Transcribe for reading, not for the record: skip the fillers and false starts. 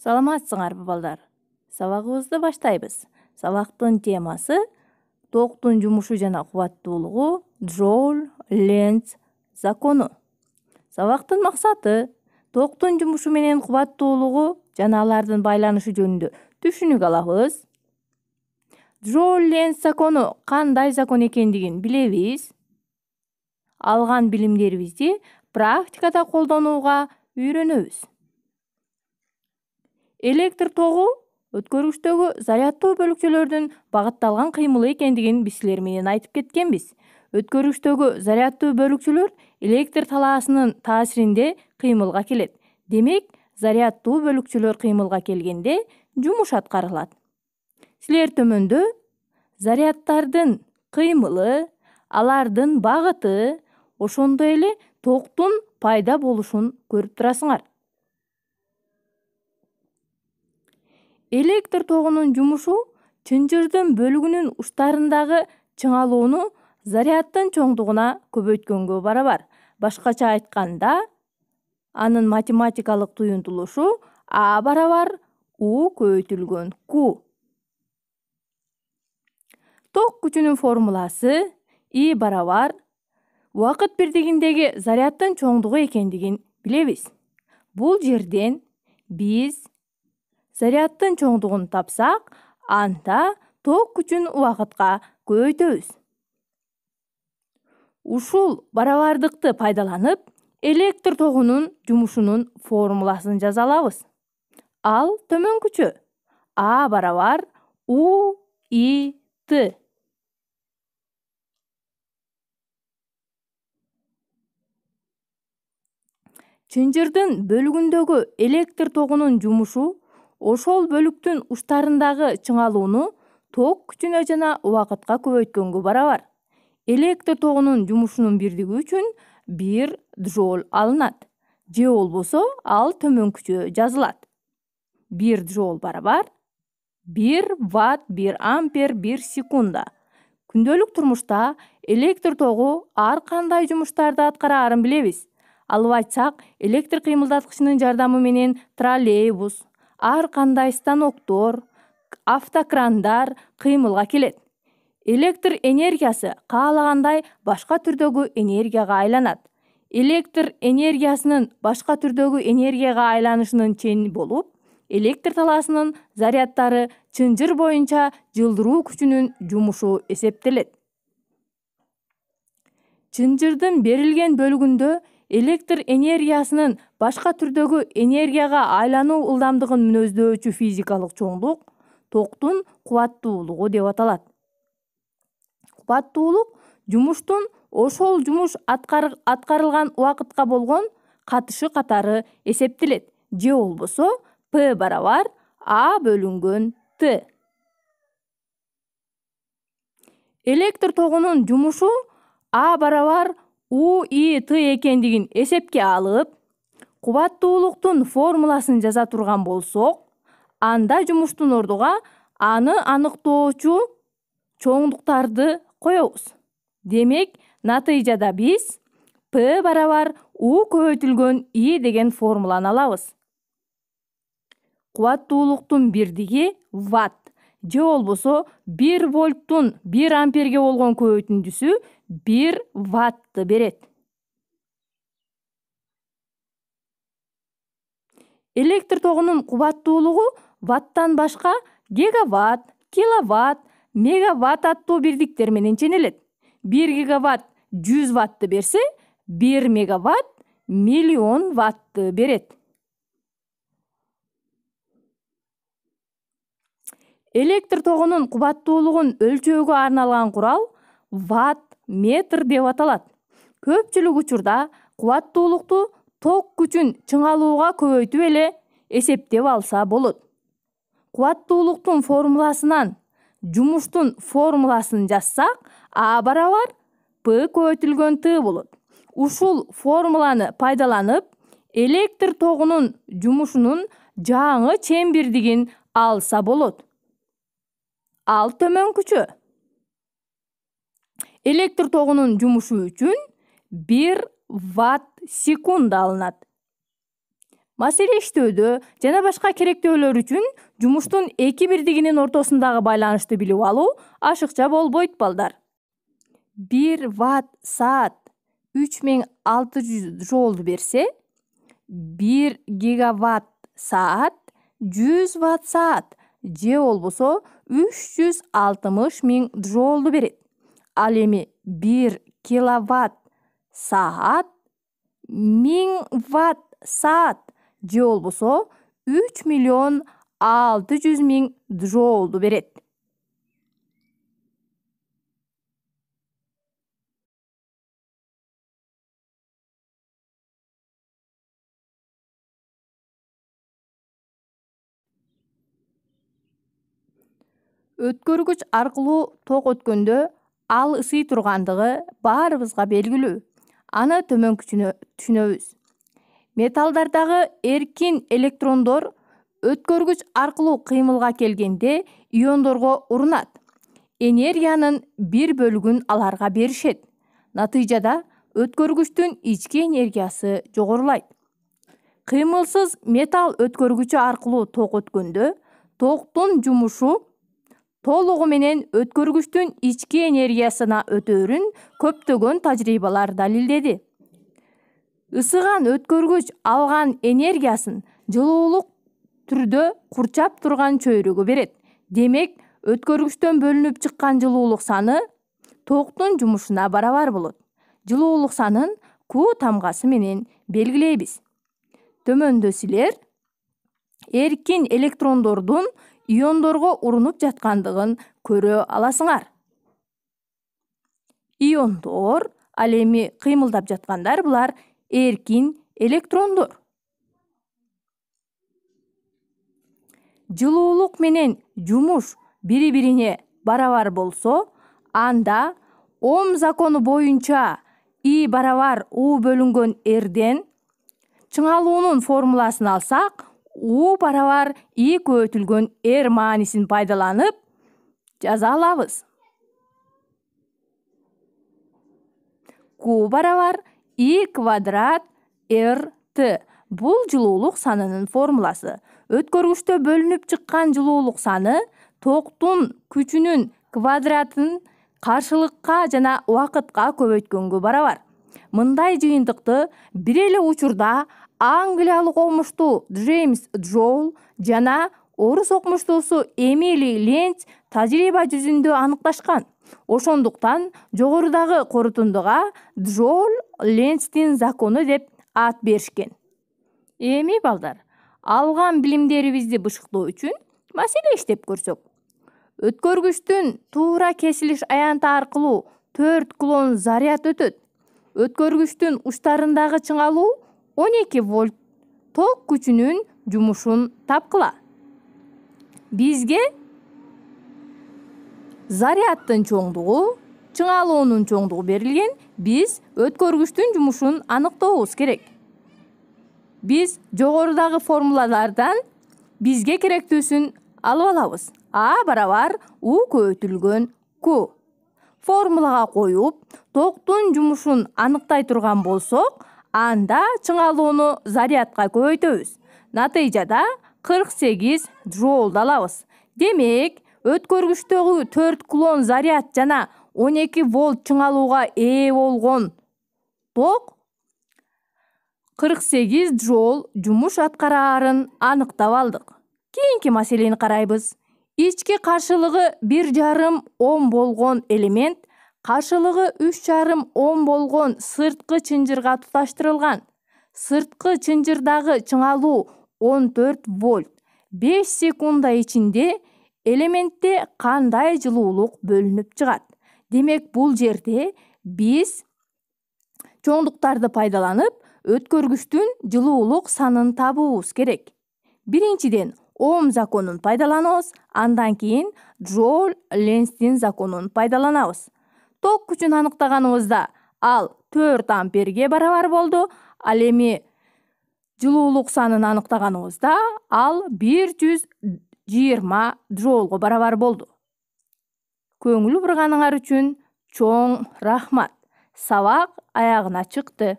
Саламатсыңарбы балдар? Сабагыбызды баштайбыз. Сабактын темасы токтун жумушу жана кубаттуулугу Джоуль-Ленц закону. Сабактын максаты токтун жумушу менен кубаттуулугу жана алардын байланышы жөнүндө түшүнүк алабыз. Джоуль-Ленц закону кандай закон экендигин билебиз. Алган билимдерибизди практикада колдонууга үйрөнөбүз. Электр тогу өткөргүчтөгү заряддуу бөлүкчөлөрдүн багытталган кыймылы экендигин биз силер менен айтып кеткенбиз. Өткөргүчтөгү заряддуу бөлүкчөлөр электр талаасынын таасиринде кыймылга келет. Демек, заряддуу бөлүкчөлөр кыймылга келгенде жумуш аткарылат. Силер төмөндө заряддардын кыймылы, алардын багыты, ошондой эле токтун пайда болушун көрүп турасыңар. Электр тогунун жумушу чынжырдын бөлүгүнүн учтарындагы чыңалууну заряддын чоңдугуна көбөйткөнгө барабар. Башкача айтканда, анын математикалык туюнтулушу А барабар У көбөйтүлгөн Q. Ток күчүнүн формуласы I барабар убакыт бирдигиндеги заряддын чоңдугу экендигин билебиз. Бул жерден биз заряддын чоңдугун тапсак, анда ток күчүн убакытка көбөйтөбүз. Ушул барабардыкты пайдаланып, электр тогунун жумушунун формуласын жаза алабыз. Ал төмөнкүчө А барабар У I T. Чынжырдын бөлүгүндөгү электр тогунун жумушу ошол бөлүктүн учтарындагы чыңалууну ток күчүнө жана убакытка көбөйткөнгө барабар. Электр тогунун жумушунун бирдиги үчүн 1 джоуль алынат. Же болбосо ал төмөнкүчө жазылат. 1 джоуль барабар 1 ватт 1 ампер 1 секунда. Күндөлүк турмушта электр тогу ар кандай жумуштарды аткараарын билебиз. Алып айтсак, электр кыймылдаткычынын жардамы менен троллейбус, ар кандай станоктор, автокрандар кыймылга келет. Электр энергиясы каалагандай башка түрдөгү энергияга айланат. Электр энергиясынын башка түрдөгү энергияга айланышынын чени болуп, электр талаасынын заряддары чынжыр боюнча жылдыруу күчүнүн жумушу эсептелет. Чынжырдын берилген бөлүгүндө электр энергиясынын башка түрдөгү энергияга айлануу ылдамдыгын мүнөздөочү физикалык чоңдук токтун кубаттуулугу деп аталат. Кубаттуулук жумуштун ошол жумуш аткарылган убакытка болгон катышы катары эсептелет. Же болбосо P барабар А бөлүнгөн T. Электр тогунун жумушу А барабар У I T экендигин эсепке алып, кубаттуулуктун формуласын жаза турган болсок, анда жумуштун ордуга аны аныктоочу чоңдуктарды коебуз. Демек, натыйжада биз P барабар U көбөйтүлгөн I деген формуланы алабыз. Кубаттуулуктун бирдиги ватт. Же болбосо 1 вольттун 1 амперге болгон көбөйтүндүсү 1 ваттты берет. Электр тогунун кубаттуулугу ваттан башка гигаватт, киловатт, мегаватт аттуу бирдиктер менен ченелет. 1 гигаватт 100 ваттты берсе, 1 мегаватт миллион ваттты берет. Электр тогунун кубаттуулугун өлчөөгө арналган курал ватт метр деп аталат. Көпчүлүк учурда кубаттуулукту ток күчүн чыңалууга көбөйтүп эле эсептеп алса болот. Кубаттуулуктун формуласынан жумуштун формуласын жазсак, А барабар P көбөйтүлгөн T болот. Ушул формуланы пайдаланып, электр тогунун жумушунун жаңы чембирдигин алса болот. Ал төмөнкүчө. Электр тогунун жумушу үчүн 1 ватт секунда алынат. Маселе иштөөдө жана башка керектөөлөр үчүн жумуштун эки бирдигинин ортосундагы байланышты билип алуу ашыкча болбойт балдар. 1 ватт саат 3600 джоулду берсе, 1 гигаватт саат 100 ватт саат же болбосо 360 000 джоулду берет. Ал эми 1 киловатт саат 1000 ватт саат же болбосо 3 миллион 600 000 джоулду берет. Өткөргүч аркылуу ток өткөндө ал ысый тургандыгы баарыбызга белгилүү. Аны төмөнкү түшүнөбүз. Металлдардагы эркин электрондор өткөргүч аркылуу кыймылга келгенде иондорго урунат. Энергиянын бир бөлүгүн аларга беришет. Натыйжада өткөргүчтүн ички энергиясы жогорулайт. Кыймылсыз металл өткөргүчү аркылуу ток өткөндө токтун жумушу толугу менен өткөргүчтүн ички энергиясына өтөөрүн көптөгөн тажрыйбалар далилдеди. Ысыган өткөргүч алган энергиясын жылуулук түрдө курчап турган чөйрөгө берет. Демек, өткөргүчтөн бөлүнүп чыккан жылуулук саны токтун жумушуна барабар болот. Жылуулук санын Q тамгасы менен белгилейбиз. Төмөндө силер эркин электрондордун иондорго урунуп жаткандыгын көрө аласыңар. Иондор, ал эми кыймылдап жаткандар, булар эркин электрондор. Жылуулук менен жумуш бири-бирине барабар болсо, анда Ом закону боюнча I барабар U бөлүнгөн R'ден чыңалуунун формуласын алсак, U барабар I көбөйтүлгөн R маанисин пайдаланып жаза алабыз. Q барабар I квадрат RT. Бул жылуулук санынын формуласы. Өткөргүчтө бөлүнүп чыккан жылуулук саны токтун күчүнүн квадратын каршылыкка жана убакытка көбөйткөнгө барабар. Мындай жыйынтыкты бир эле учурда Англиялык окумуштуу Джеймс Джоул жана орус окумуштуусу Эмили Ленц тажрыйба жүзүндө аныкташкан. Ошондуктан жогорудагы корутундуга Джоул-Ленцтин закону деп ат беришкен. Эми балдар, алган билимдерибизди бышыктоо үчүн маселе иштеп көрсөк. Өткөргүчтүн туура кесилиш аянты аркылуу 4 кулон заряд өтөт. Өткөргүчтүн учтарындагы чыңалуу 12 вольт ток күчүнүн жумушун тапкыла. Бизге зарядтын чоңдугу, чыңалуунун чоңдугу берилген. Биз өткөргүчтүн жумушун аныктообуз керек. Биз жогорудагы формулалардан бизге керектүүсүн алып алабыз. А барабар U көбөйтүлгөн Q. Формулага коюп, токтун жумушун аныктай турган болсок, анда чыңалууну зарядка көбөйтөбүз. Натыйжада 48 джоулду алабыз. Демек, өткөргүчтөгү 4 кулон заряд жана 12 вольт чыңалууга ээ болгон ток 48 джоул жумуш аткараарын аныктап алдык. Кийинки маселени карайбыз. Ички каршылыгы 1,5 Ом болгон элемент каршылыгы 3,5 Ом болгон сырткы чынжырга туташтырылган. Сырткы чынжырдагы чыңалуу 14 вольт. 5 секунда ичинде элементте кандай жылуулук бөлүнүп чыгат? Демек, бул жерде биз чоңдуктарды пайдаланып, өткөргүчтүн жылуулук санын табуубуз керек. Биринчиден, Ом законун пайдаланабыз, андан кийин Джоул-Ленцтин законун пайдаланабыз. Ток күчүн аныктаганыбызда ал 4 амперге барабар болду. Ал эми жылуулук санын аныктаганыбызда ал 120 джоулга барабар болду. Көңүл бурганыңар үчүн чоң рахмат. Сабак аягына чыкты.